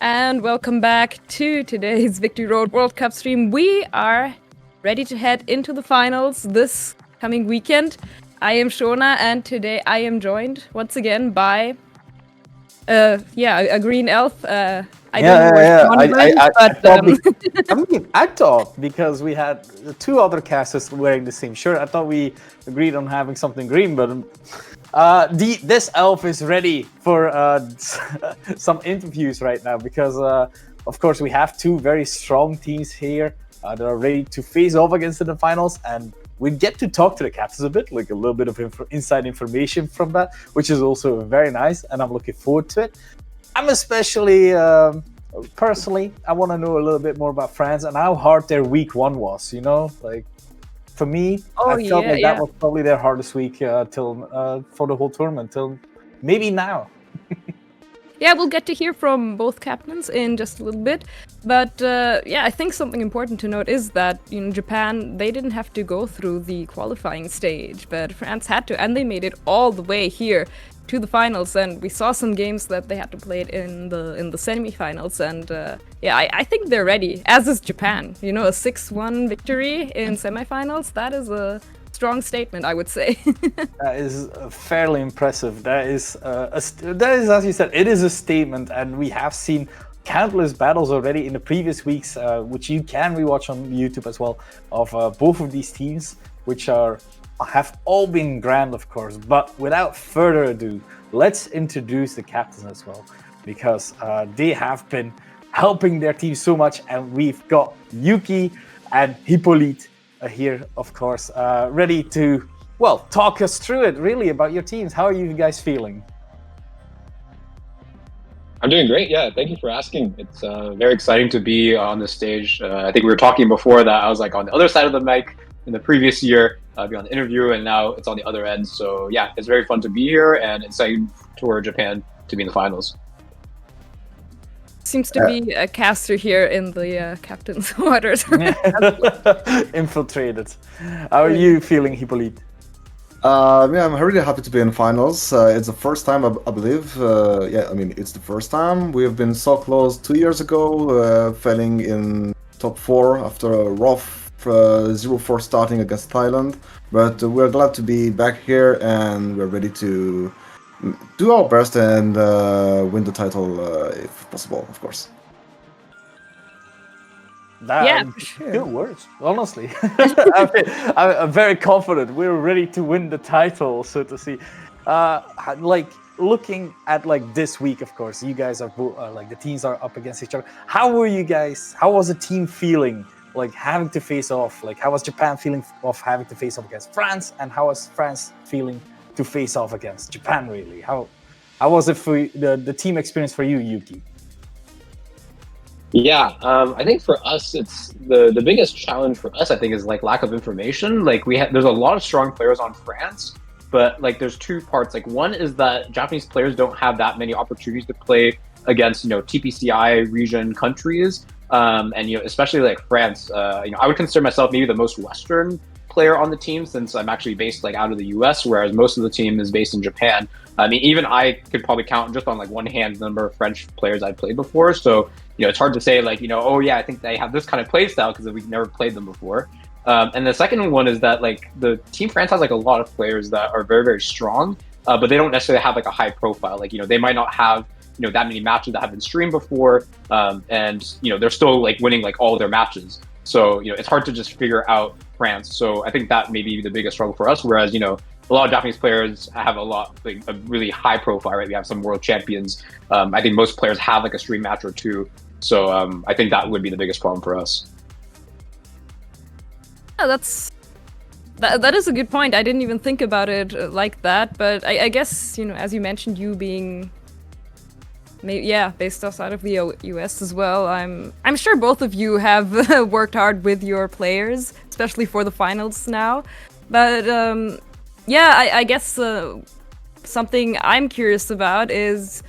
and welcome back to today's Victory Road World Cup stream. We are ready to head into the finals this coming weekend. I am Shona, and today I am joined once again by, a green elf. I don't know where Sean went, but I thought because we had two other casters wearing the same shirt, I thought we agreed on having something green, but this elf is ready for some interviews right now because, of course, we have two very strong teams here that are ready to face off against in the finals, and we get to talk to the captains a bit, like a little bit of inside information from that, which is also very nice, and I'm looking forward to it. I'm especially, personally, I want to know a little bit more about France and how hard their week one was, like, for me, I felt like that was probably their hardest week till for the whole tournament, till maybe now. Yeah, we'll get to hear from both captains in just a little bit. But I think something important to note is that Japan, they didn't have to go through the qualifying stage, but France had to, and they made it all the way here to the finals. And we saw some games that they had to play it in the semi-finals, and I think they're ready, as is Japan. A 6-1 victory in semi-finals, that is a strong statement, I would say. That is fairly impressive. That is, as you said, it is a statement, and we have seen countless battles already in the previous weeks, which you can rewatch on YouTube as well, of both of these teams, which have all been grand, of course. But without further ado, let's introduce the captains as well, because they have been helping their team so much, and we've got Yuki and Hippolyte here, of course, ready to, talk us through it, really, about your teams. How are you guys feeling? I'm doing great, yeah. Thank you for asking. It's very exciting to be on the stage. I think we were talking before that I was on the other side of the mic in the previous year, be on the interview, and now it's on the other end. So yeah, it's very fun to be here and excited for Japan to be in the finals. Seems to be a caster here in the captain's waters. Infiltrated. How are you feeling, Hippolyte? I'm really happy to be in finals. It's the first time, I believe. It's the first time. We have been so close 2 years ago, failing in top 4 after a rough 0-4 starting against Thailand. But we're glad to be back here, and we're ready to do our best and win the title if possible, of course. For sure. Good words, honestly. I'm very confident. We're ready to win the title, so to see. Looking at this week, of course, you guys are the teams are up against each other. How was the team feeling, having to face off? How was Japan feeling of having to face off against France, and how was France feeling to face off against Japan, really? How was it for the team experience for you, Yuki? Yeah, I think for us, it's the biggest challenge for us, I think, is lack of information. There's a lot of strong players on France, but there's two parts. One is that Japanese players don't have that many opportunities to play against TPCI region countries, and especially France. I would consider myself maybe the most Western player on the team, since I'm actually based out of the US, whereas most of the team is based in Japan. I mean, even I could probably count just on one hand the number of French players I've played before. So it's hard to say I think they have this kind of play style because we've never played them before. And the second one is that the Team France has a lot of players that are very, very strong, but they don't necessarily have a high profile. They might not have that many matches that have been streamed before, and they're still winning all their matches. So it's hard to just figure out France. So I think that may be the biggest struggle for us. Whereas a lot of Japanese players have a really high profile, right? We have some world champions. I think most players have a stream match or two. So I think that would be the biggest problem for us. Yeah, that is a good point. I didn't even think about it like that. But I guess as you mentioned, you being based outside of the US as well. I'm sure both of you have worked hard with your players, especially for the finals now. But I guess something I'm curious about is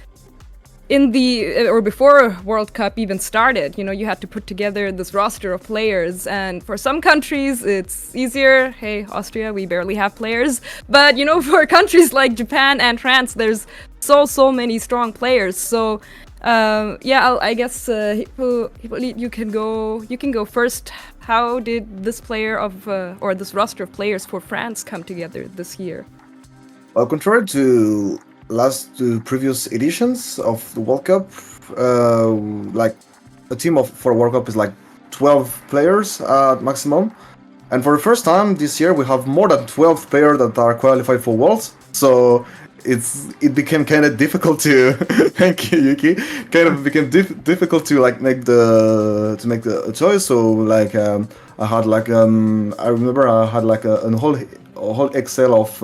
before World Cup even started, you had to put together this roster of players, and for some countries it's easier. Hey, Austria, we barely have players. But for countries like Japan and France, there's so many strong players. So yeah, I guess Hippolyte, you can go first. How did this player of or this roster of players for France come together this year? Well, contrary to previous editions of the World Cup, like a team for World Cup is like 12 players maximum. And for the first time this year, we have more than 12 players that are qualified for Worlds. So it became kind of difficult to thank you, Yuki. Kind of became difficult to like make the choice. So like I had like I remember I had like a whole Excel of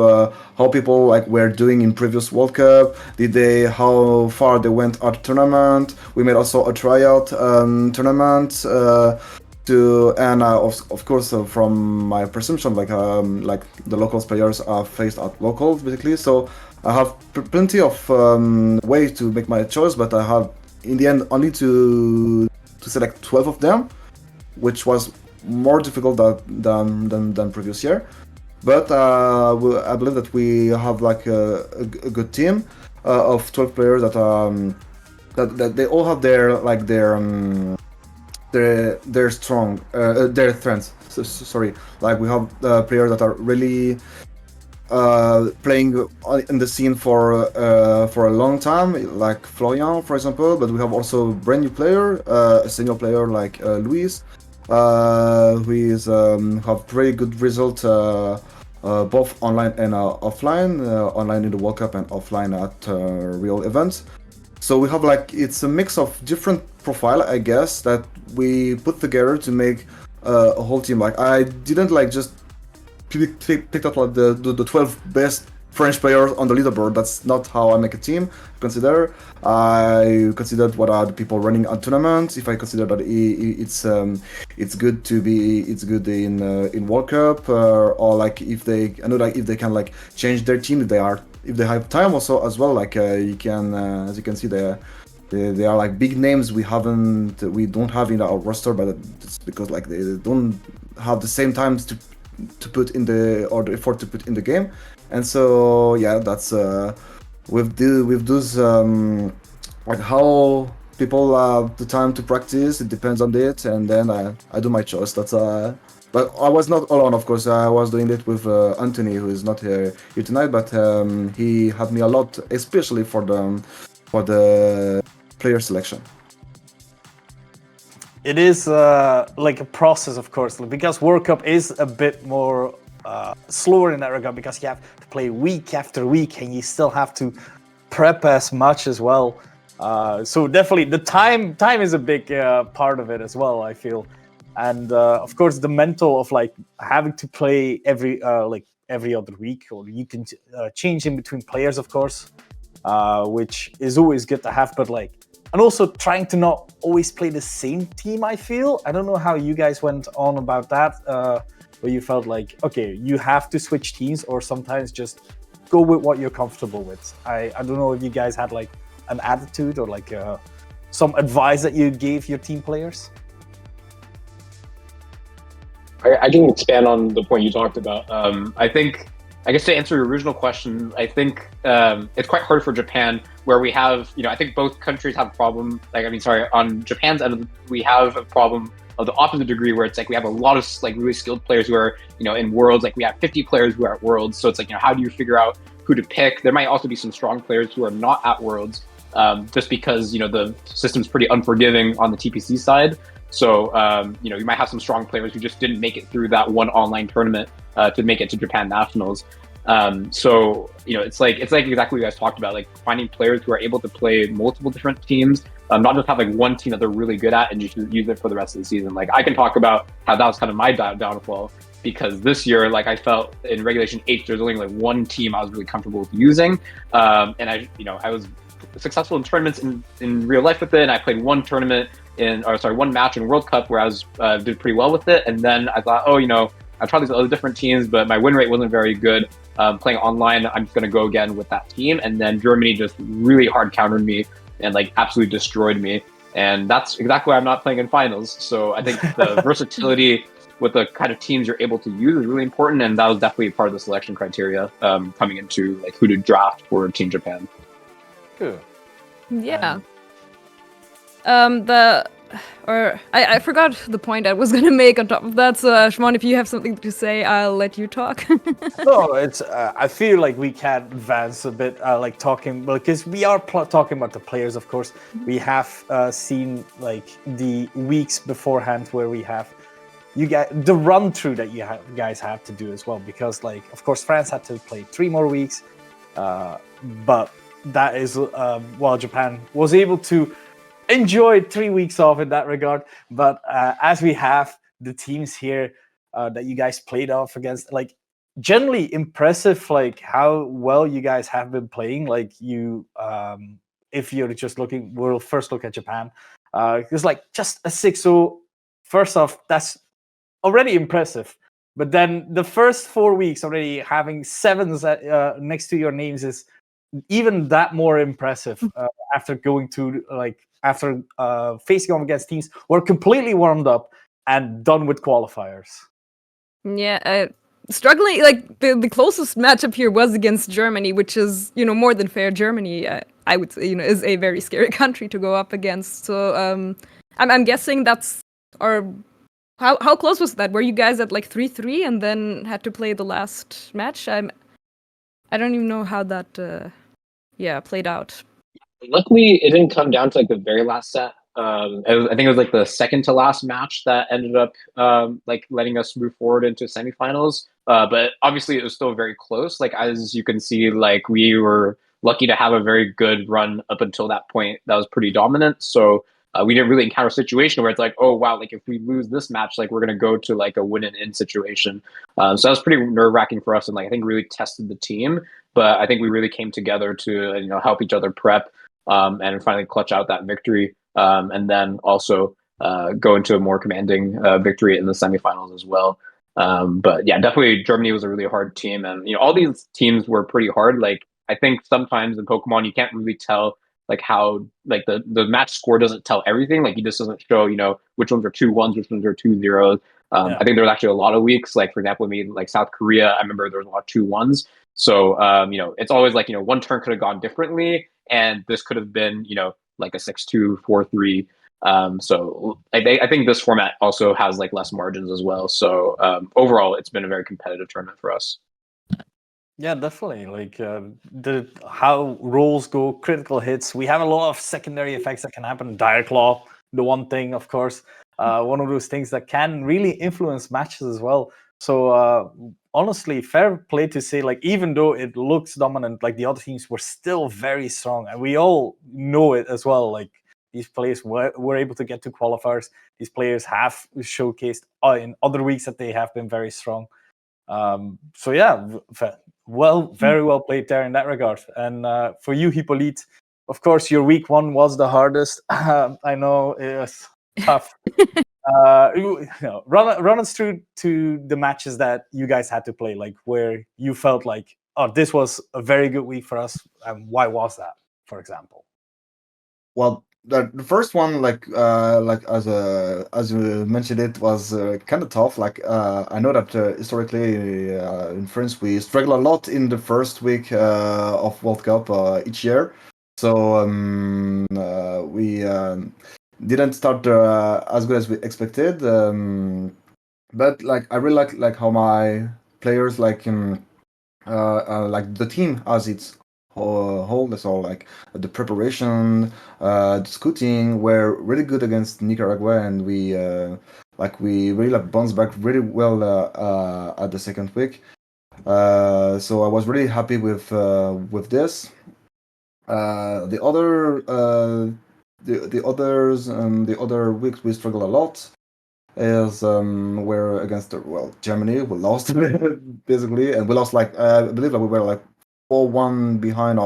how people like were doing in previous World Cup. How far they went at tournament. We made also a tryout tournament. Of course from my perception like the locals players are faced at locals basically, so I have plenty of ways to make my choice, but I have in the end only to select 12 of them, which was more difficult than previous year. But I believe that we have like a good team of 12 players that they all have their strong their strengths. Sorry, like we have players that are really playing in the scene for a long time, like Florian, for example. But we have also a brand new player, a senior player like Luis, who is have pretty good result both online and offline, online in the World Cup and offline at real events. So we have like it's a mix of different profile, I guess, that we put together to make a whole team. Like I didn't like just pick up like the 12 best French players on the leaderboard. That's not how I make a team. I considered what are the people running on tournaments. If I consider that it's good in World Cup, or like if they can like change their team if they have time also as well. Like you can as you can see they are like big names we don't have in our roster, but it's because like they don't have the same times to put in the effort to put in the game. And so yeah, that's with those like how people have the time to practice. It depends on it, and then I do my choice. That's but I was not alone, of course. I was doing it with Anthony, who is not here tonight, but he helped me a lot, especially for the player selection. It is like a process, of course, because World Cup is a bit more slower in that regard, because you have to play week after week and you still have to prep as much as well. So definitely the time is a big part of it as well, I feel. And of course the mental of like having to play every other week, or you can change in between players, of course, which is always good to have. But like, and also trying to not always play the same team, I feel. I don't know how you guys went on about that, where you felt like, okay, you have to switch teams, or sometimes just go with what you're comfortable with. I don't know if you guys had like an attitude or like some advice that you gave your team players. I can expand on the point you talked about. I guess to answer your original question, I think it's quite hard for Japan, where we have, I think both countries have a problem. On Japan's end, we have a problem of the opposite degree, where it's like we have a lot of like really skilled players who are, in Worlds. Like we have 50 players who are at Worlds, so it's like, how do you figure out who to pick? There might also be some strong players who are not at Worlds, just because the system's pretty unforgiving on the TPC side. So, you might have some strong players who just didn't make it through that one online tournament to make it to Japan Nationals. So, it's like exactly what you guys talked about, like finding players who are able to play multiple different teams, not just have like one team that they're really good at and just use it for the rest of the season. Like I can talk about how that was kind of my downfall, because this year, like I felt in Regulation H, there's only like one team I was really comfortable with using. And I was successful in tournaments in real life with it. And I played one match in World Cup where I was did pretty well with it. And then I thought, I tried these other different teams, but my win rate wasn't very good. Playing online, I'm just going to go again with that team. And then Germany just really hard countered me and like absolutely destroyed me. And that's exactly why I'm not playing in finals. So I think the versatility with the kind of teams you're able to use is really important. And that was definitely part of the selection criteria coming into like who to draft for Team Japan. Cool. Yeah. I forgot the point I was gonna make on top of that. So, Shimon, if you have something to say, I'll let you talk. No, it's. I feel like we can advance a bit, like talking because we are talking about the players. Of course, we have seen like the weeks beforehand where we have you get the run through that guys have to do as well. Because like, of course, France had to play 3 more weeks, but that is while Japan was able to enjoy 3 weeks off in that regard. But as we have the teams here that you guys played off against, like generally impressive, like how well you guys have been playing. Like you, if you're just looking, we'll first look at Japan. It's like just a 6-0. First off, that's already impressive. But then the first 4 weeks already having 7s next to your names is even that more impressive after going to after facing off against teams who are completely warmed up and done with qualifiers. Yeah, struggling. Like the closest matchup here was against Germany, which is more than fair. Germany, I would say, is a very scary country to go up against. So I'm guessing that's or how close was that? Were you guys at like 3-3 and then had to play the last match? I don't even know how that played out. Luckily, it didn't come down to like the very last set. I think it was like the second to last match that ended up like letting us move forward into semifinals. But obviously, it was still very close. Like as you can see, like we were lucky to have a very good run up until that point. That was pretty dominant. So we didn't really encounter a situation where it's like, oh wow, like if we lose this match, like we're gonna go to like a win and in situation. So that was pretty nerve wracking for us, and like I think really tested the team. But I think we really came together to help each other prep. And finally clutch out that victory, and then also go into a more commanding victory in the semifinals as well. But yeah, definitely Germany was a really hard team, and all these teams were pretty hard. Like I think sometimes in Pokemon you can't really tell like how like the match score doesn't tell everything. Like it just doesn't show which ones are 2-1s, which ones are 2-0s. I think there's actually a lot of weeks. Like for example, like South Korea, I remember there was a lot of 2-1s. So it's always like one turn could have gone differently, and this could have been like a 6-2, 4-3. So I think this format also has like less margins as well. So overall, it's been a very competitive tournament for us. Yeah, definitely. Like how rolls go, critical hits. We have a lot of secondary effects that can happen. Dire Claw, the one thing, of course, one of those things that can really influence matches as well. So honestly, fair play to say, like even though it looks dominant, like the other teams were still very strong, and we all know it as well. Like these players were able to get to qualifiers. These players have showcased in other weeks that they have been very strong. So yeah, very well played there in that regard. And for you, Hippolyte, of course, your week 1 was the hardest. I know it was tough. Run us through to the matches that you guys had to play, like where you felt like, oh, this was a very good week for us. And why was that, for example? Well, the first one, like as you mentioned, it was kind of tough. Like I know that historically in France we struggle a lot in the first week of World Cup each year. So we didn't start as good as we expected. But like I really like how my players like the team as its whole. So like the preparation, the scouting were really good against Nicaragua, and we really like bounced back really well at the second week. So I was really happy with this. The other weeks we struggled a lot. Is we're against Germany. We lost basically, and we lost like I believe that we were like 4-1 behind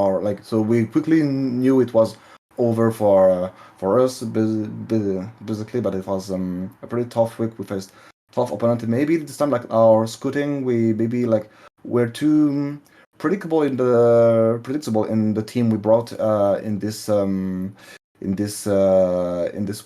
so we quickly knew it was over for us basically, but it was a pretty tough week. We faced tough opponent. Maybe this time like our scouting, we're too predictable in the team we brought in this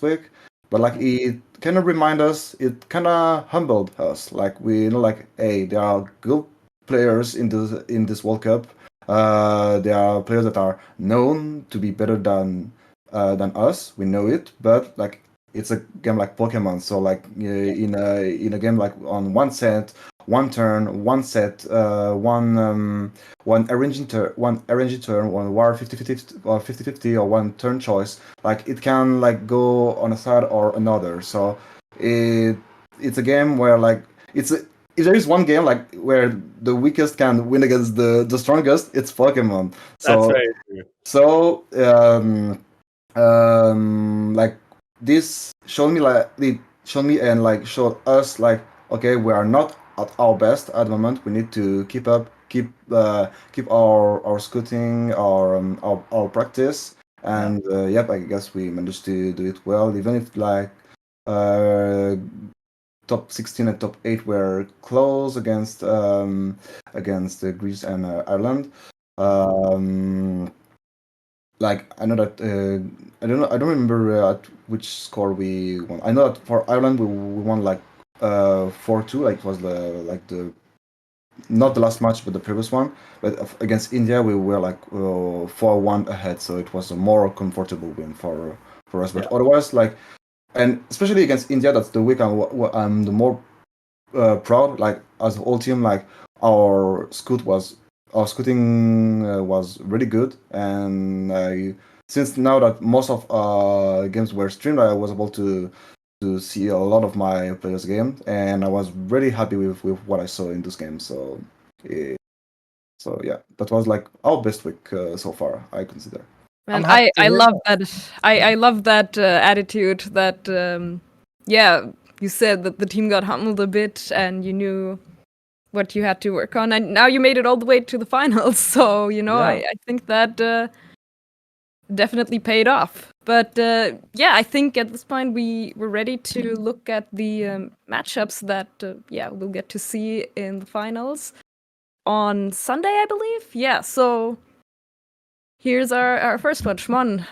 week. But like it kind of remind us, it kind of humbled us. Like we know, like hey, there are good players in this World Cup. There are players that are known to be better than us. We know it, but like it's a game like Pokemon. So like in a game like on one set, one turn, one set, one arranging turn, one war 50-50 or 50-50 or one turn choice. Like it can like go on a side or another. So it's a game where like if there is one game like where the weakest can win against the strongest, it's Pokemon. That's So very true. so like this showed me like it showed me and like showed us like okay, we are not at our best at the moment. We need to keep our scouting, our practice, and yep, I guess we managed to do it well, even if like top 16 and top 8 were close against Greece and Ireland. Like I know that I don't remember at which score we won. I know that for Ireland we won like 4-2. Like it was the not the last match but the previous one. But against India we were like 4-1 ahead, so it was a more comfortable win for us. But otherwise, like, and especially against India, that's the week I'm the more proud. Like as a whole team, like our scouting was really good, and since now that most of games were streamed, I was able to see a lot of my players' games, and I was really happy with what I saw in this game. So, yeah, that was like our best week so far, I consider. And happy to I hear love that. I love that attitude that, yeah, you said that the team got humbled a bit and you knew what you had to work on. And now you made it all the way to the finals. So, you know, Yeah. I think that definitely paid off. But yeah, I think at this point we're ready to look at the matchups that, yeah, we'll get to see in the finals on Sunday, I believe. Yeah, so here's our first one. Shmon,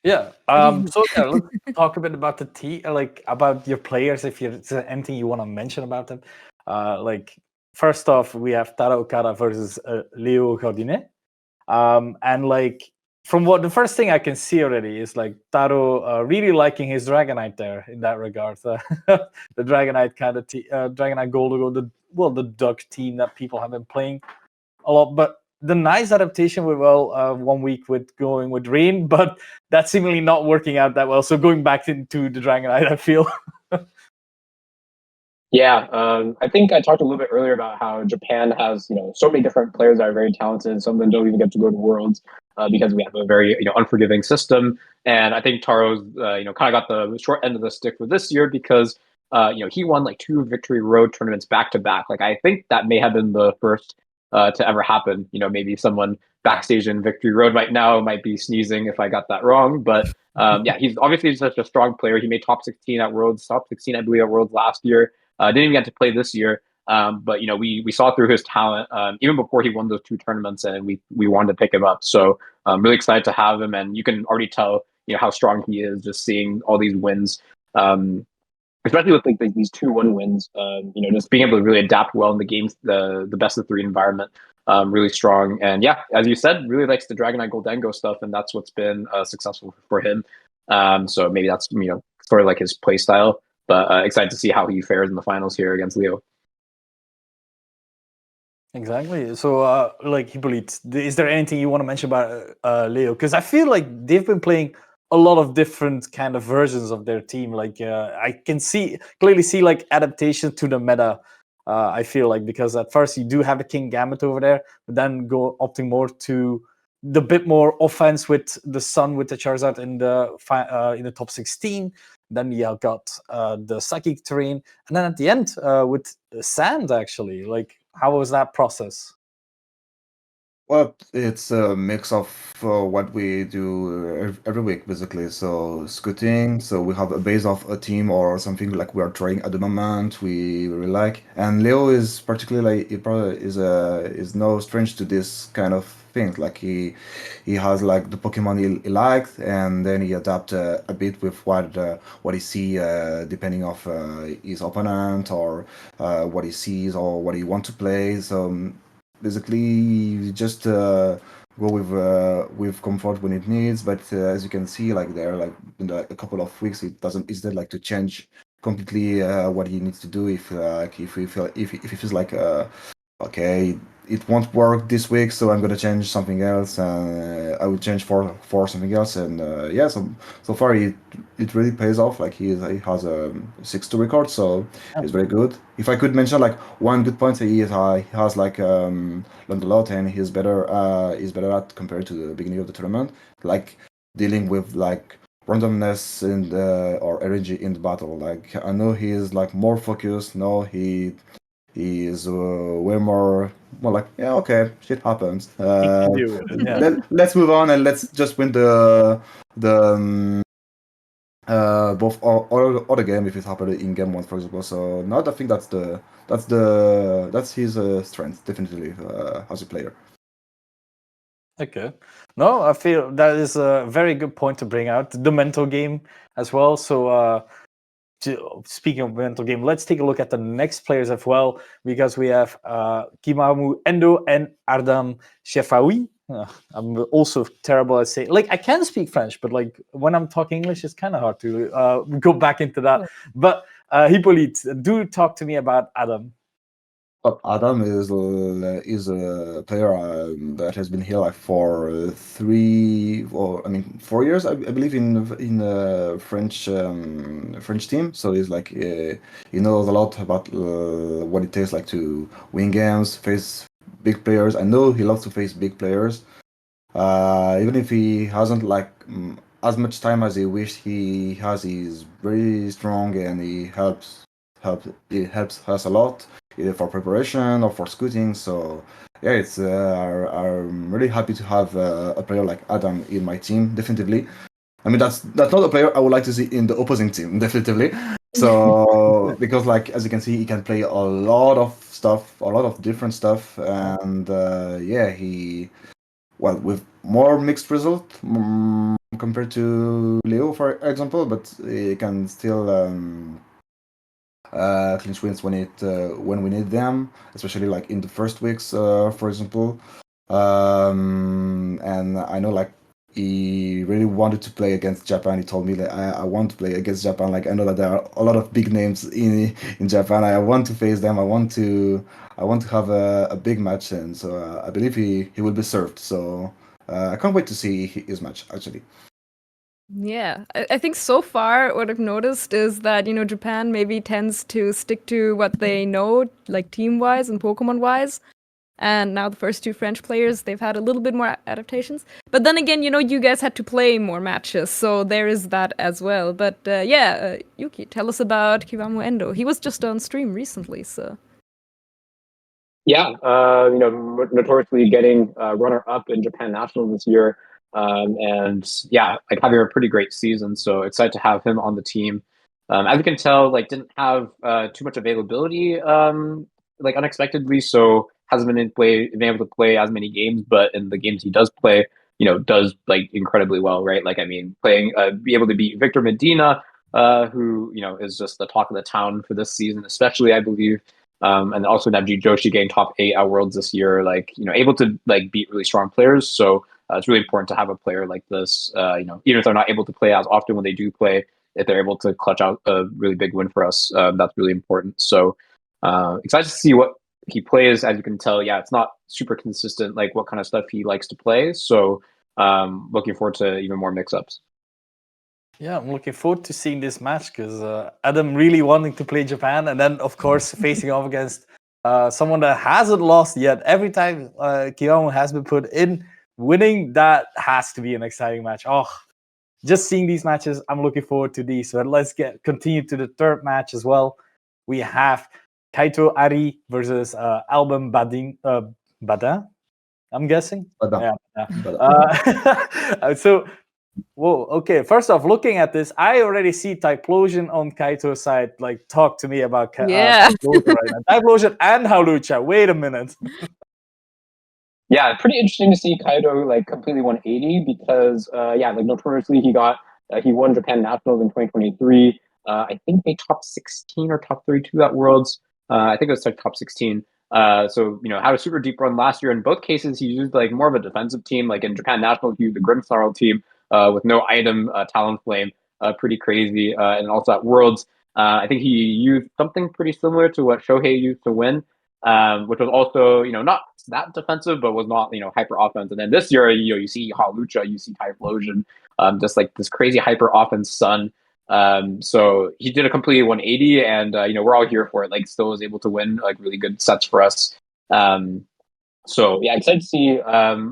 Yeah. do So yeah, let's talk a bit about the team, like about your players. If there's anything you want to mention about them, like first off, we have Taro Okada versus Leo Gaudine, and like from what the first thing I can see already is like Taro really liking his Dragonite there in that regard. The Dragonite kind of Dragonite Gold, the Duck team that people have been playing a lot, but the nice adaptation went well 1 week with going with Rain, but that's seemingly not working out that well. So going back into the Dragonite, I feel. Yeah, I think I talked a little bit earlier about how Japan has, so many different players that are very talented. Some of them don't even get to go to Worlds because we have a very, unforgiving system. And I think Taro's, kind of got the short end of the stick for this year because, he won like 2 Victory Road tournaments back to back. Like I think that may have been the first to ever happen. Maybe someone backstage in Victory Road right now might be sneezing if I got that wrong. But yeah, he's obviously such a strong player. He made top 16 at Worlds, top 16, I believe, at Worlds last year. Didn't even get to play this year, but we saw through his talent even before he won those 2 tournaments, and we wanted to pick him up. So I'm really excited to have him, and you can already tell how strong he is just seeing all these wins, especially with like these 2-1 wins. Just being able to really adapt well in the games, the best of 3 environment. Really strong, and yeah, as you said, really likes the Dragonite Goldengo stuff, and that's what's been successful for him. So maybe that's sort of like his play style. But excited to see how he fares in the finals here against Leo. Exactly. So, like Hippolyte, is there anything you want to mention about Leo? Because I feel like they've been playing a lot of different kind of versions of their team. Like I can clearly see like adaptation to the meta. I feel like because at first you do have a King Gambit over there, but then opting more to the bit more offense with the Sun with the Charizard in the top 16. Then you got the Psychic terrain, and then at the end with Sand. Actually, like how was that process? Well, it's a mix of what we do every week, basically. So scouting, so we have a base of a team or something like we are trying at the moment. We really like, and Leo is particularly he probably is no strange to this kind of things. Like he has like the Pokemon he liked, and then he adapt a bit with what he see depending of his opponent or what he sees or what he want to play. So. basically just go with comfort when it needs. But as you can see, like there, like in a couple of weeks, it doesn't. Is there like to change completely what he needs to do if he feels like okay, it won't work this week, so I'm gonna change something else. I would change for something else, and yeah. So far, it really pays off. Like he has a 6-2 record, so it's very good. If I could mention like one good point, he has like learned a lot, and he's better at compared to the beginning of the tournament, like dealing with like randomness and or energy in the battle. Like I know he is like more focused. No, he is way more like, yeah, okay, shit happens. Deal with it, yeah. Let's move on and let's just win the both or the game if it happened in game one, for example. So no, I think that's his strength definitely as a player. Okay. No, I feel that is a very good point to bring out. The mental game as well. So speaking of mental game, let's take a look at the next players as well, because we have Kimamu Endo and Ardam Shefaoui. I'm also terrible at saying, like, I can speak French, but like when I'm talking English, it's kind of hard to go back into that. But Hippolyte, do talk to me about Adam. But Adam is a player that has been here like for 4 years, I believe, in French team. So he's like he knows a lot about what it takes like to win games, face big players. I know he loves to face big players, even if he hasn't like as much time as he wished he has. He's very strong and he helps us a lot either for preparation or for scouting. So yeah, it's I'm really happy to have a player like Adam in my team. Definitely, I mean that's not a player I would like to see in the opposing team. Definitely. So because like as you can see, he can play a lot of stuff, a lot of different stuff, and yeah, with more mixed result compared to Leo, for example, but he can still clinch wins when we need them, especially like in the first weeks, for example. And I know like he really wanted to play against Japan. He told me that I want to play against Japan. Like I know that there are a lot of big names in Japan. I want to face them. I want to have a big match, and so I believe he will be served. So I can't wait to see his match actually. Yeah, I think so far what I've noticed is that, Japan maybe tends to stick to what they know, like team-wise and Pokemon-wise. And now the first two French players, they've had a little bit more adaptations. But then again, you guys had to play more matches, so there is that as well. But Yuki, tell us about Kimamu Endo. He was just on stream recently, so... Yeah, notoriously getting runner-up in Japan Nationals this year. And yeah, like having a pretty great season. So excited to have him on the team. As you can tell, like didn't have too much availability, like unexpectedly. So hasn't been able to play as many games, but in the games he does play, does like incredibly well, right? Like I mean, be able to beat Victor Medina, who is just the talk of the town for this season, especially I believe. And also Navjeet Joshi getting top 8 at Worlds this year, like able to like beat really strong players. So it's really important to have a player like this. Even if they're not able to play as often when they do play, if they're able to clutch out a really big win for us, that's really important. So excited to see what he plays. As you can tell, yeah, it's not super consistent, like what kind of stuff he likes to play. So looking forward to even more mix-ups. Yeah, I'm looking forward to seeing this match because Adam really wanting to play Japan, and then of course facing off against someone that hasn't lost yet. Every time Kimamu has been put in, winning, that has to be an exciting match. Oh, just seeing these matches, I'm looking forward to these. So let's continue to the third match as well. We have Kaito Ari versus Album Badin. I'm guessing. Badin. Yeah. So. Whoa, okay. First off, looking at this, I already see Typhlosion on Kaito's side. Like, talk to me about Typhlosion right now. Typhlosion and Hawlucha. Wait a minute. Yeah, pretty interesting to see Kaito like completely 180 because like notoriously he won Japan Nationals in 2023. I think they top 16 or top 32 at Worlds. I think it was like top 16. So had a super deep run last year. In both cases, he used like more of a defensive team. Like in Japan National, he used the Grimmsnarl team with no item, Talonflame, pretty crazy. And also at Worlds, I think he used something pretty similar to what Shohei used to win, which was also not that defensive, but was not hyper offense. And then this year, you see Halucha, you see Typhlosion, just like this crazy hyper offense Sun. So he did a completely 180, and we're all here for it. Like, still was able to win like really good sets for us. So yeah, excited to see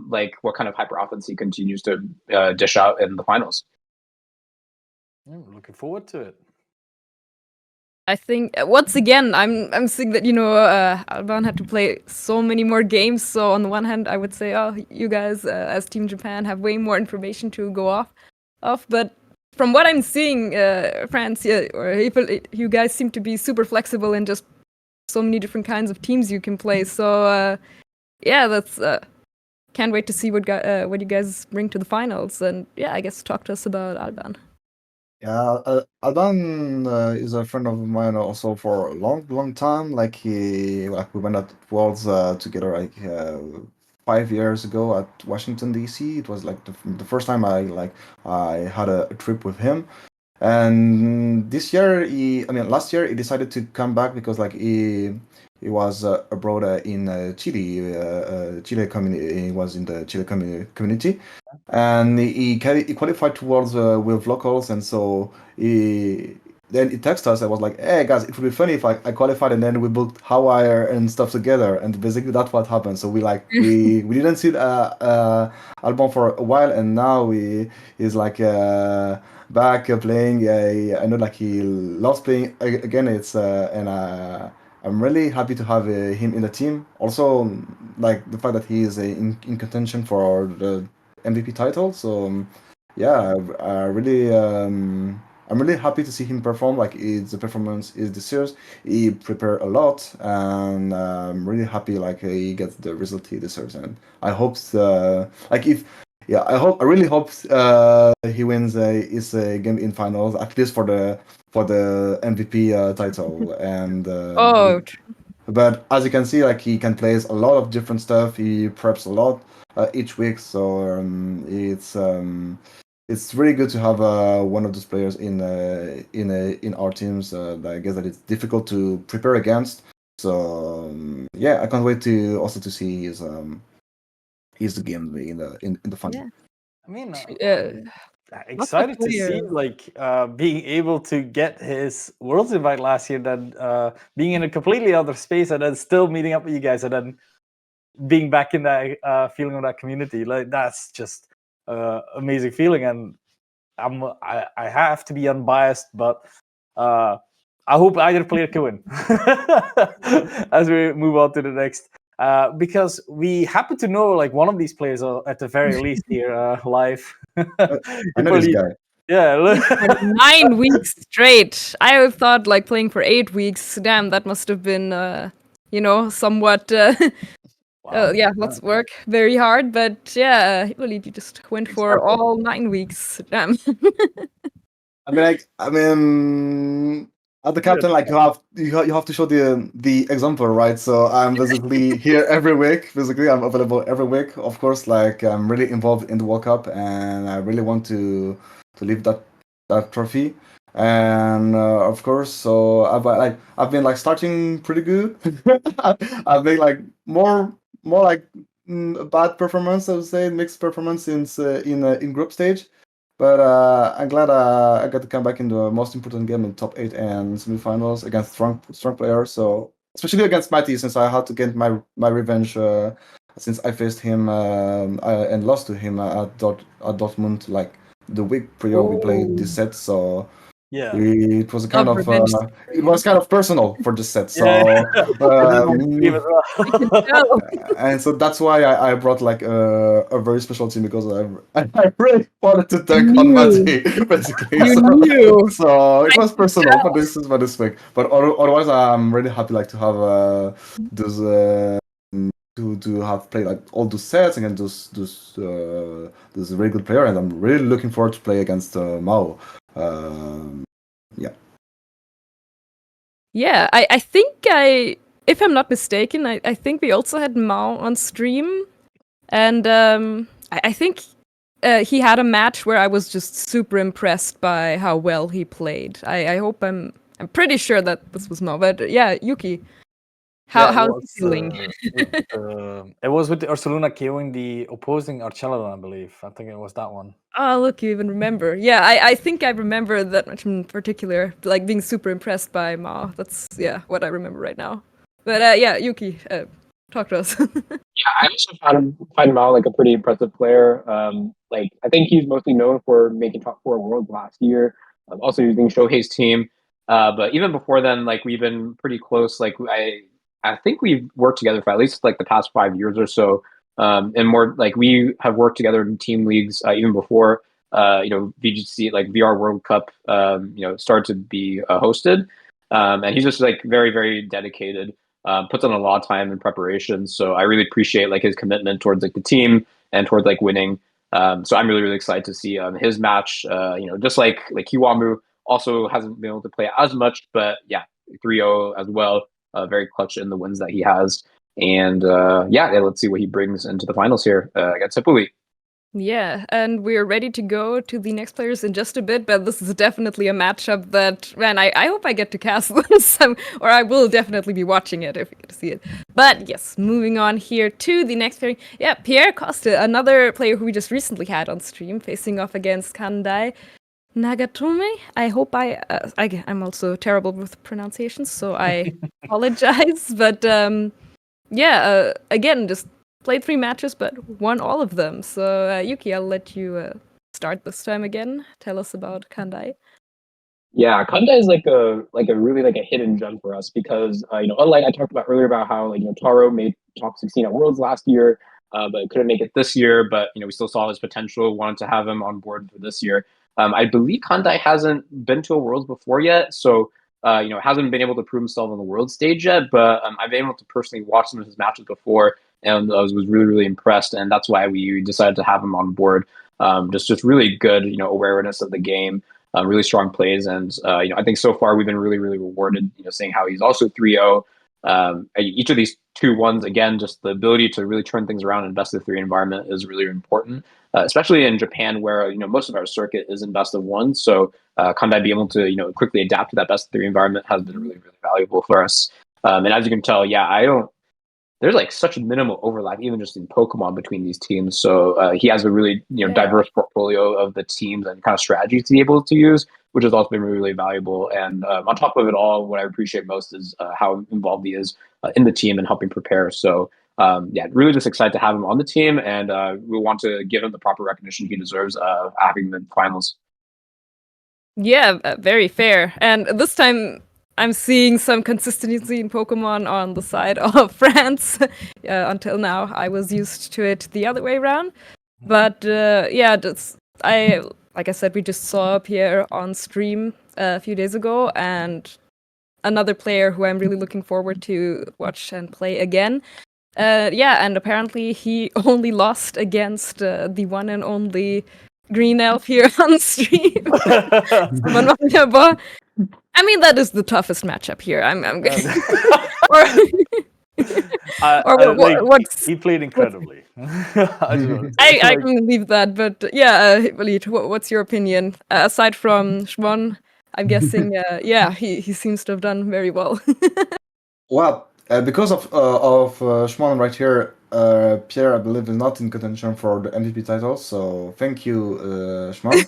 like what kind of hyper offense he continues to dish out in the finals. Looking forward to it. I think once again, I'm seeing that Alban had to play so many more games. So on the one hand, I would say, oh, you guys as Team Japan have way more information to go off. But from what I'm seeing, France, or you guys seem to be super flexible and just so many different kinds of teams you can play. So yeah, that's can't wait to see what you guys bring to the finals. And yeah, I guess talk to us about Alban. Yeah, Alban is a friend of mine also for a long time. Like we went at Worlds together like 5 years ago at Washington D.C. It was like the first time I had a trip with him. And this year, last year he decided to come back because like he was abroad in Chile. Chile community. He was in the Chile community, and he qualified towards with locals, and so then he texted us. I was like, "Hey guys, it would be funny if I qualified and then we booked Hawaii and stuff together." And basically that's what happened. So we didn't see Albon for a while, and now he's like back playing. I know like he loves playing again. It's and I'm really happy to have him in the team. Also, like the fact that he is in contention for the MVP title. So yeah, I'm really happy to see him perform. Like the performance is this year's. He prepared a lot, and I'm really happy like he gets the result he deserves. And I hope I really hope he wins his game in finals, at least for the MVP title. And but as you can see, like he can play a lot of different stuff. He preps a lot each week, so it's really good to have one of those players in our teams. I guess that it's difficult to prepare against. So yeah, I can't wait to also to see his game in the final. Yeah. I mean, excited to see like being able to get his Worlds invite last year, then being in a completely other space, and then still meeting up with you guys, and then being back in that feeling of that community. Like that's just amazing feeling, and I have to be unbiased, but I hope either player can win. As we move on to the next. Because we happen to know like one of these players at the very least here live. I know this guy. Yeah, for 9 weeks straight. I thought like playing for 8 weeks. Damn, that must have been somewhat. Wow. Yeah, let's work very hard. But yeah, Hippolyte, you just went for all 9 weeks. Damn. I mean, as the captain, like you have to show the example, right? So I'm basically here every week. Basically, I'm available every week. Of course, like I'm really involved in the World Cup, and I really want to lift that trophy. And of course, so I've been like starting pretty good. I've been like more like bad performance, I would say, mixed performance since in group stage. But I'm glad I got to come back in the most important game in top 8 and semifinals against strong players. So especially against Matty, since I had to get my revenge since I faced him and lost to him at Dortmund like the week prior we played this set. So yeah, it was kind of personal for this set. So and so that's why I brought like a very special team, because I really wanted to tank on Matty basically. So it was personal for this week. But otherwise, I'm really happy like to have those to have played like all those sets against those very good player, and I'm really looking forward to play against Mao. Yeah. Yeah, I think I if I'm not mistaken, I think we also had Mao on stream, and I think he had a match where I was just super impressed by how well he played. I hope I'm pretty sure that this was Mao, but yeah, Yuki, how's he feeling? It was with the Ursaluna KOing the opposing Archelon, I believe. I think it was that one. Oh, look, you even remember. Yeah, I think I remember that much in particular, like being super impressed by Mao. That's, yeah, what I remember right now. But yeah, Yuki, talk to us. Yeah, I also find Mao like a pretty impressive player. Like I think he's mostly known for making top four worlds last year. Also using Shohei's team. But even before then, like we've been pretty close. Like I think we've worked together for at least like the past 5 years or so. And more like we have worked together in team leagues even before VGC like VR World Cup started to be hosted. And he's just like very, very dedicated. Puts on a lot of time in preparation. So I really appreciate like his commitment towards like the team and towards like winning. So I'm really, really excited to see his match. Just like Kiwamu also hasn't been able to play as much, but yeah, 3-0 as well. Very clutch in the wins that he has. And let's see what he brings into the finals here against Hippolyte. Yeah, and we're ready to go to the next players in just a bit, but this is definitely a matchup that, man, I hope I get to cast this, or I will definitely be watching it if I get to see it. But yes, moving on here to the next pairing. Yeah, Pierre Costa, another player who we just recently had on stream, facing off against Kandai Nagatome. I hope I'm also terrible with pronunciations, so I apologize, but again, just played 3 matches, but won all of them. So, Yuki, I'll let you start this time again. Tell us about Kandai. Yeah, Kanda is like a really like a hidden gem for us because unlike I talked about earlier about how Taro made top 16 at Worlds last year, but couldn't make it this year. But we still saw his potential. Wanted to have him on board for this year. I believe Kandai hasn't been to a Worlds before yet, so hasn't been able to prove himself on the World stage yet. But I've been able to personally watch some of his matches before, and I was really, really impressed, and that's why we decided to have him on board. Just really good awareness of the game. Really strong plays, and I think so far we've been really, really rewarded. Seeing how he's also 3-0. Each of these 2-1s, again, just the ability to really turn things around in best of 3 environment is really important, especially in Japan, where most of our circuit is in best of 1. So Kandai being able to quickly adapt to that best of 3 environment has been really, really valuable for us. And as you can tell, there's like such minimal overlap, even just in Pokemon between these teams. So he has a really diverse portfolio of the teams and kind of strategies to be able to use, which has also been really, really valuable. And on top of it all, what I appreciate most is how involved he is in the team and helping prepare. So really just excited to have him on the team, and we want to give him the proper recognition he deserves having the finals. Yeah, very fair. And this time, I'm seeing some consistency in Pokemon on the side of France. Until now, I was used to it the other way around. But like I said, we just saw Pierre on stream a few days ago, and another player who I'm really looking forward to watch and play again. And apparently he only lost against the one and only Green Elf here on stream. I mean, that is the toughest matchup here. He played incredibly. I can believe that, but yeah, Hippolyte, what's your opinion? Aside from Shmon, I'm guessing, he seems to have done very well. Well, because of Shmon right here, Pierre, I believe, is not in contention for the MVP title. So thank you, Shmon.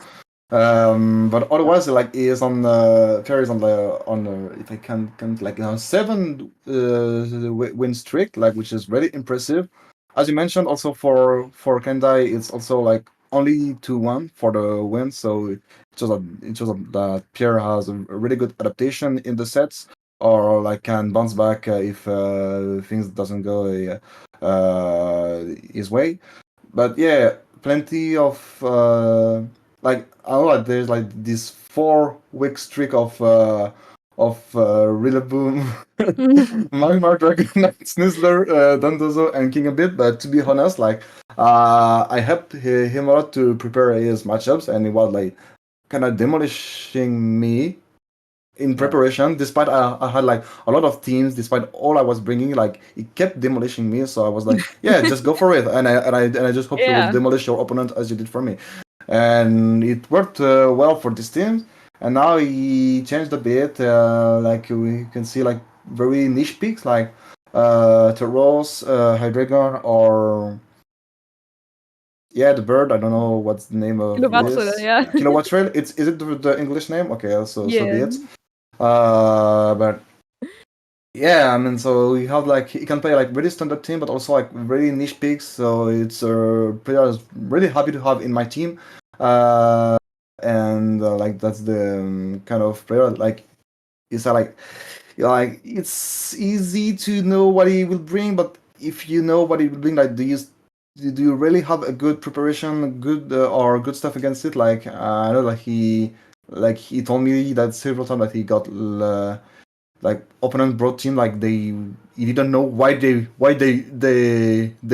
But otherwise, like he is on Pierre is on the if I can like 7 win streak, like which is very impressive. As you mentioned, also for Kendai, it's also like only 2-1 for the win. So it shows that Pierre has a really good adaptation in the sets, or like can bounce back if things doesn't go his way. But yeah, plenty of like there's like this 4-week streak of Rillaboom, Magmar, Dragonite, Snizzler, Dondozo, and King a bit. But to be honest, like I helped him a lot to prepare his matchups, and he was like kind of demolishing me in preparation. Despite I had like a lot of teams, despite all I was bringing, like it kept demolishing me. So I was like, yeah, just go for it, and I just hope you will Yeah. demolish your opponent as you did for me, and it worked well for this team. And now he changed a bit. Like we can see like very niche picks like Taros, Hydreigon, or yeah, the bird. I don't know what's the name of Kilowatt, this. yeah. Kilowatt Trail. Is it the English name? Okay, so be Yeah. it. But yeah, I mean, so we have like he can play like really standard team, but also like really niche picks. So it's a player I was really happy to have in my team. And like that's the kind of player like it's like it's easy to know what he will bring, but if you know what he will bring, like do you really have a good preparation, good or good stuff against it? Like I know like he told me that several times that he got like opponent brought team like he didn't know why they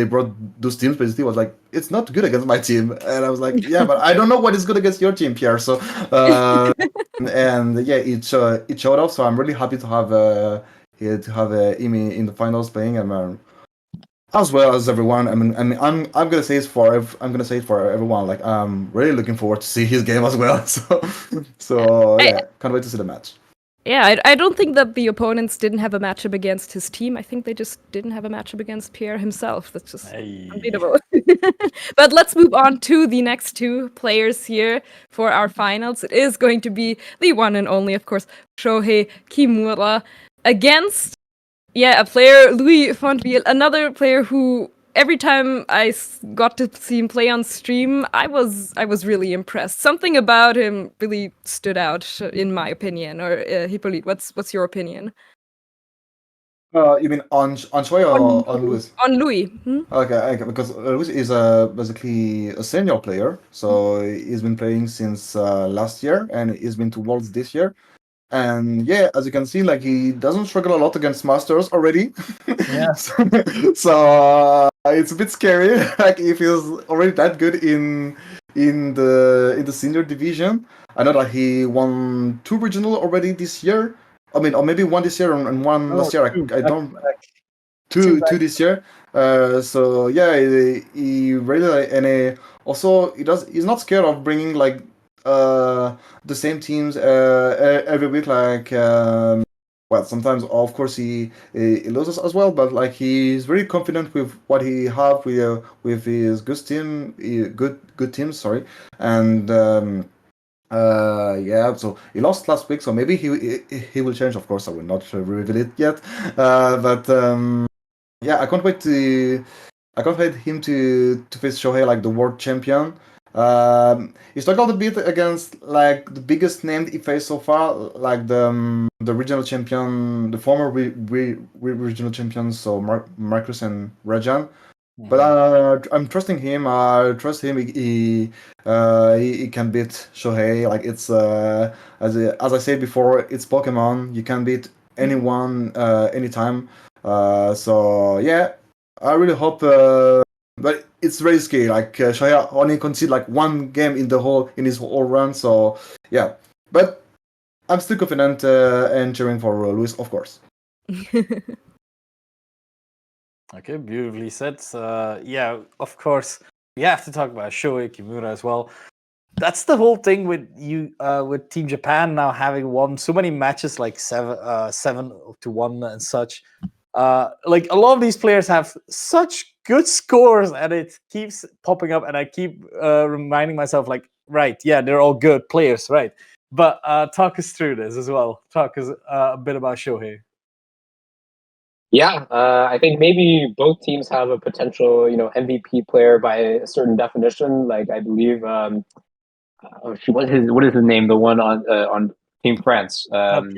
brought those teams, but he was like it's not good against my team, and I was like yeah, but I don't know what is good against your team, Pierre. So and yeah, it showed off. So I'm really happy to have him in the finals playing and as well as everyone. I'm gonna say I'm gonna say it for everyone. Like I'm really looking forward to see his game as well. So yeah, can't wait to see the match. Yeah, I don't think that the opponents didn't have a matchup against his team. I think they just didn't have a matchup against Pierre himself. That's just unbeatable. But let's move on to the next two players here for our finals. It is going to be the one and only, of course, Shohei Kimura against, a player, Louis Fontville, another player who every time I got to see him play on stream, I was really impressed. Something about him really stood out, in my opinion. Or Hippolyte, what's your opinion? You mean on Choi or on Luis? On Louis. Okay, because Luis is basically a senior player, so he's been playing since last year, and he's been to Worlds this year. And yeah, as you can see, like he doesn't struggle a lot against masters already. Yeah. So it's a bit scary. Like if he's already that good in the senior division. I know that he won 2 regional already this year. I mean, or maybe one this year and one last year. I don't two this year. So yeah, he really and also he's not scared of bringing like the same teams every week. Like well, sometimes of course he loses as well, but like he's very confident with what he have with his good team. Sorry, and. Yeah, so he lost last week, so maybe he will change. Of course, I will not reveal it yet. But yeah, I can't wait him to face Shohei like the world champion. He struggled a bit against like the biggest name he faced so far, like the regional champion, the former regional champions, so Marcus and Rajan. But I'm trusting him. I trust him. He can beat Shohei. Like it's as I said before, it's Pokemon. You can beat anyone anytime. So yeah, I really hope. But it's risky. Like Shohei only conceded like one game in his whole run. So yeah, but I'm still confident and cheering for Luis, of course. Okay, beautifully said. Yeah, of course, we have to talk about Shohei Kimura as well. That's the whole thing with with Team Japan now having won so many matches, like 7-1 and such. Like a lot of these players have such good scores, and it keeps popping up, and I keep reminding myself, like, right, yeah, they're all good players, right? But talk us through this as well. Talk us a bit about Shohei. Yeah, I think maybe both teams have a potential, MVP player by a certain definition. Like I believe, what is his name? The one on Team France. Pardon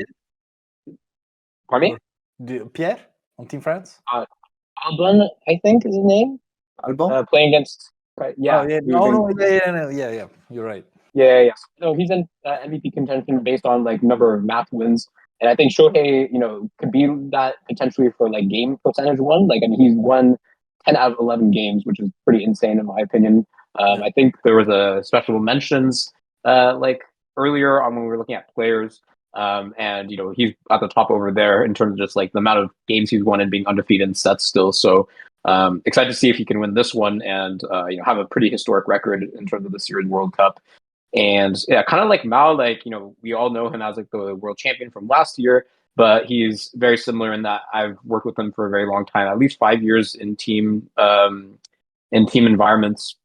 me? Pierre on Team France? Albon, I think is his name. Albon? Playing against, yeah. Oh, yeah. Yeah. You're right. Yeah. So he's in MVP contention based on like number of match wins, and I think Shohei, could be that potentially for like game percentage one. Like, I mean, he's won 10 out of 11 games, which is pretty insane in my opinion. I think there was a special mentions like earlier on when we were looking at players. And he's at the top over there in terms of just like the amount of games he's won and being undefeated in sets still. So excited to see if he can win this one and have a pretty historic record in terms of the Series World Cup. And yeah, kind of like Mao, like we all know him as like the world champion from last year, but he's very similar in that I've worked with him for a very long time, at least 5 years in team environments,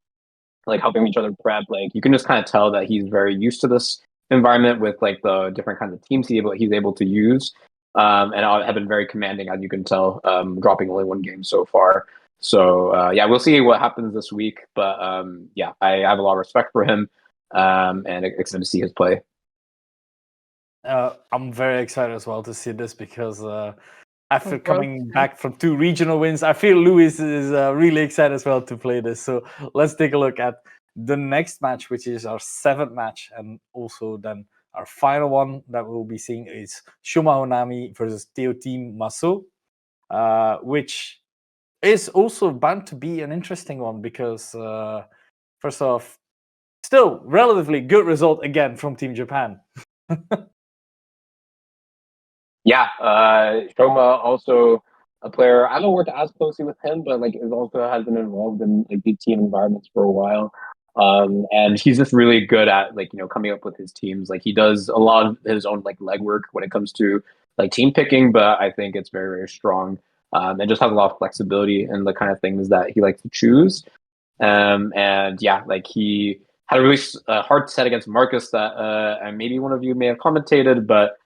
like helping each other prep. Like you can just kind of tell that he's very used to this environment with like the different kinds of teams he's able to use. And I have been very commanding, as you can tell, dropping only one game so far. So yeah, we'll see what happens this week. But yeah, I have a lot of respect for him, and excited to see his play. I'm very excited as well to see this because after coming back from 2 regional wins, I feel Luis is really excited as well to play this. So let's take a look at the next match, which is our 7th match, and also then our final one that we'll be seeing is Shoma Onami versus Teo Team Maso, which is also bound to be an interesting one because, first off, still relatively good result again from Team Japan. Yeah, Shoma also a player. I haven't worked as closely with him, but like is also has been involved in like big team environments for a while. And he's just really good at like coming up with his teams. Like he does a lot of his own like legwork when it comes to like team picking, but I think it's very, very strong. And just has a lot of flexibility in the kind of things that he likes to choose. And yeah, like he had a really hard set against Marcus that and maybe one of you may have commentated, but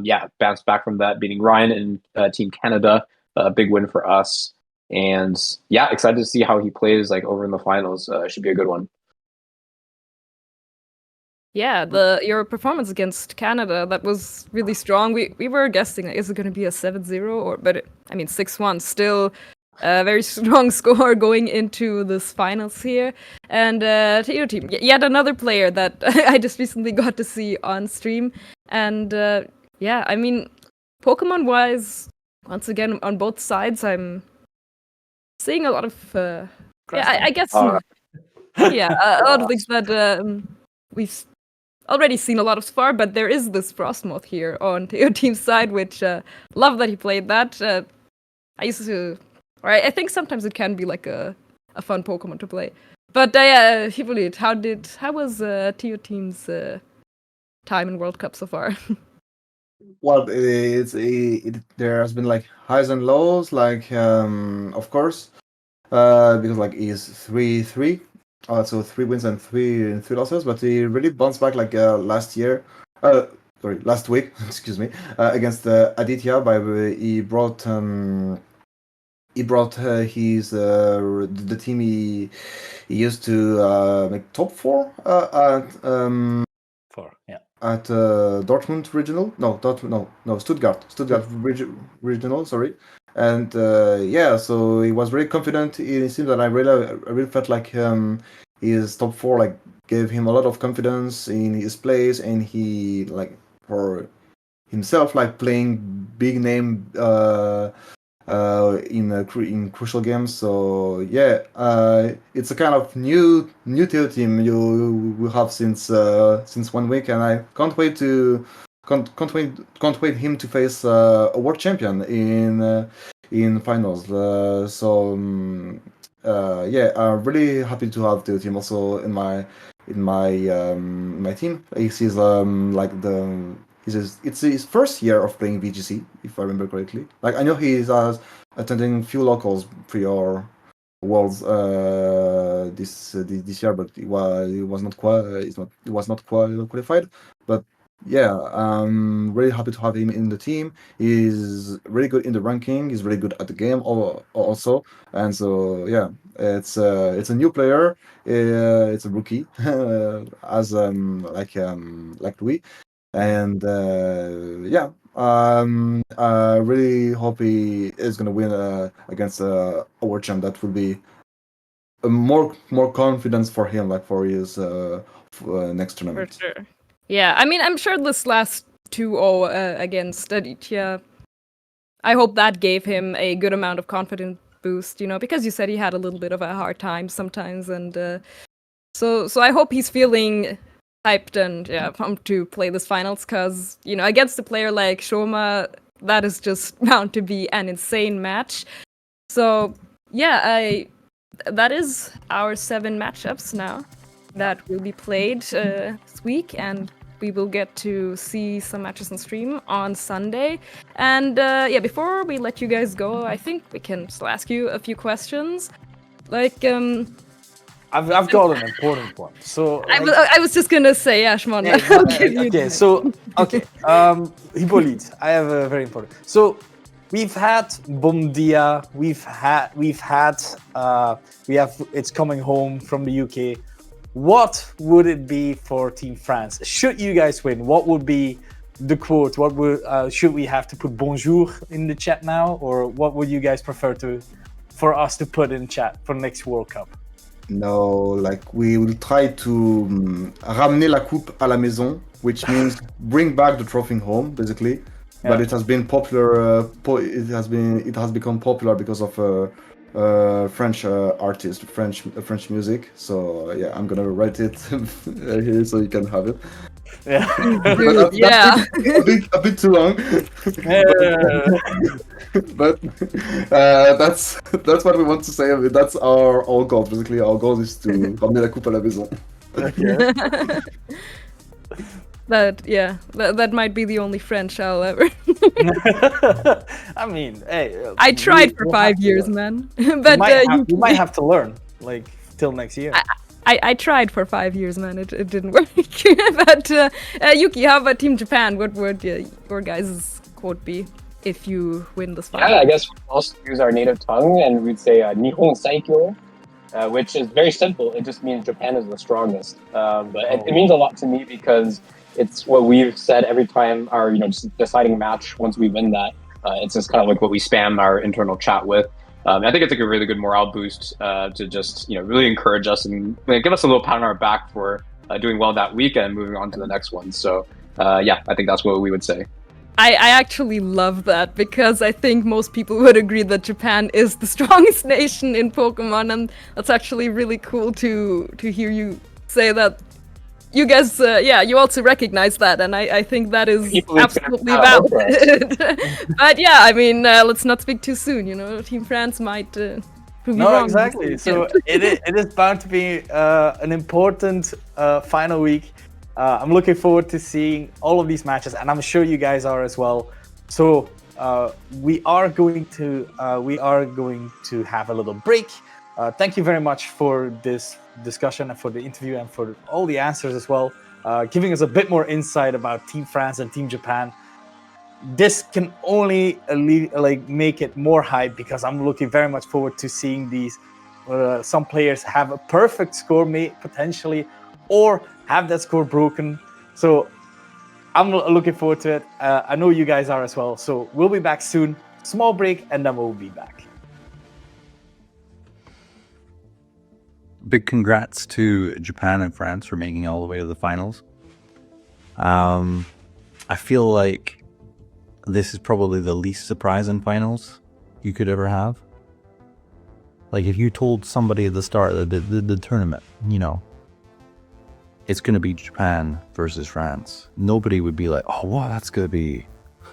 yeah, bounced back from that, beating Ryan and Team Canada. A big win for us. And yeah, excited to see how he plays like over in the finals. Should be a good one. Yeah, your performance against Canada, that was really strong. We were guessing, like, is it going to be a 7-0 but 6-1 still a very strong score going into this finals here. And Teo Team, yet another player that I just recently got to see on stream. And yeah, I mean, Pokemon wise, once again on both sides, I'm seeing a lot of I guess yeah, a lot of things that we've already seen a lot of far, but there is this Frostmoth here on Teo Team's side, which love that he played that. I used to, or I think sometimes it can be like a fun Pokemon to play. But yeah, Hippolyte, how was Teo Team's time in World Cup so far? Well, there has been like highs and lows, like of course, because like he's 3-3, so 3 wins and 3 losses, but he really bounced back like last week, excuse me, against Aditya. He brought his the team he used to make top 4 at 4, yeah. At Dortmund regional, Stuttgart regional, sorry. And yeah, so he was very confident. It seems that I really felt like his top 4 like gave him a lot of confidence in his plays, and he like for himself like playing big name in crucial games. So yeah, it's a kind of new Teo Team you will have since 1 week, and I can't wait him to face a world champion in finals. Yeah, I'm really happy to have Teo Team also in my team. He's it's his first year of playing VGC, if I remember correctly. Like I know he's attending few locals pre-or worlds this year, but he was not qualified. But yeah, I'm really happy to have him in the team. He's really good in the ranking. He's really good at the game also, and so yeah, it's a new player. It's a rookie, as like Louis. And yeah, I really hope he is gonna win against a world champ. That will be more confidence for him, like for his next tournament. For sure. Yeah, I mean, I'm sure this last 2-0 against Aditya, I hope that gave him a good amount of confidence boost, because you said he had a little bit of a hard time sometimes, and so I hope he's feeling hyped and pumped to play this finals because, against a player like Shoma, that is just bound to be an insane match. So, that is our 7 matchups now that will be played this week, and we will get to see some matches on stream on Sunday. And before we let you guys go, I think we can still ask you a few questions. Like, I've got an important one. So I was just gonna say, Ashmon. Hippolyte, I have a very important. So we've had Bomdia, it's coming home from the UK. What would it be for Team France? Should you guys win, what would be the quote? What would should we have to put bonjour in the chat now, or what would you guys prefer for us to put in chat for next World Cup? No, like we will try to ramener la coupe à la maison, which means bring back the trophy home, basically. Yeah. But it has been popular. It has become popular because of French artist, French music. So yeah, I'm gonna write it here so you can have it. Yeah, a bit too long. But that's what we want to say. I mean, that's our goal. Basically, our goal is to ramener la coupe à la maison. Okay. That might be the only French I'll ever. I mean, hey. I tried for 5 years, man. But you might have to learn, like, till next year. I tried for 5 years, man. It didn't work. But Yuki, how about Team Japan? What would your guys' quote be if you win this fight? Yeah, I guess we'd also use our native tongue, and we'd say Nihon Saikyo, which is very simple. It just means Japan is the strongest. But it means a lot to me because it's what we've said every time our just deciding match. Once we win that, it's just kind of like what we spam our internal chat with. I think it's like a really good morale boost to just really encourage us and give us a little pat on our back for doing well that weekend, moving on to the next one. So I think that's what we would say. I actually love that because I think most people would agree that Japan is the strongest nation in Pokemon, and that's actually really cool to hear you say that. You guys, you also recognize that, and I think that is absolutely valid. But I mean, let's not speak too soon. Team France might prove you wrong. No, exactly. So it is bound to be an important final week. I'm looking forward to seeing all of these matches, and I'm sure you guys are as well. So we are going to have a little break. Thank you very much for this discussion and for the interview and for all the answers as well, giving us a bit more insight about Team France and Team Japan. This can only make it more hype because I'm looking very much forward to seeing these some players have a perfect score potentially, or have that score broken. So I'm looking forward to it. I know you guys are as well. So we'll be back soon. Small break, and then we'll be back. Big congrats to Japan and France for making it all the way to the finals. I feel like this is probably the least surprising finals you could ever have. Like, if you told somebody at the start of the tournament, it's going to be Japan versus France, nobody would be like, oh, what? That's going to be...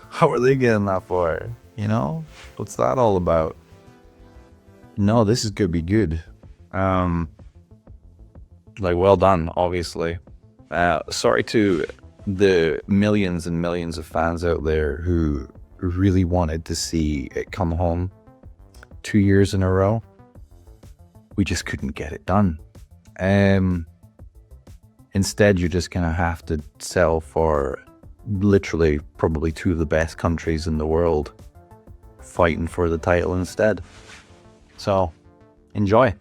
How are they getting that far? What's that all about? No, this is going to be good. Well done, obviously. Sorry to the millions and millions of fans out there who really wanted to see it come home 2 years in a row. We just couldn't get it done. Instead, you're just gonna have to sell for literally probably 2 of the best countries in the world fighting for the title instead. So, enjoy.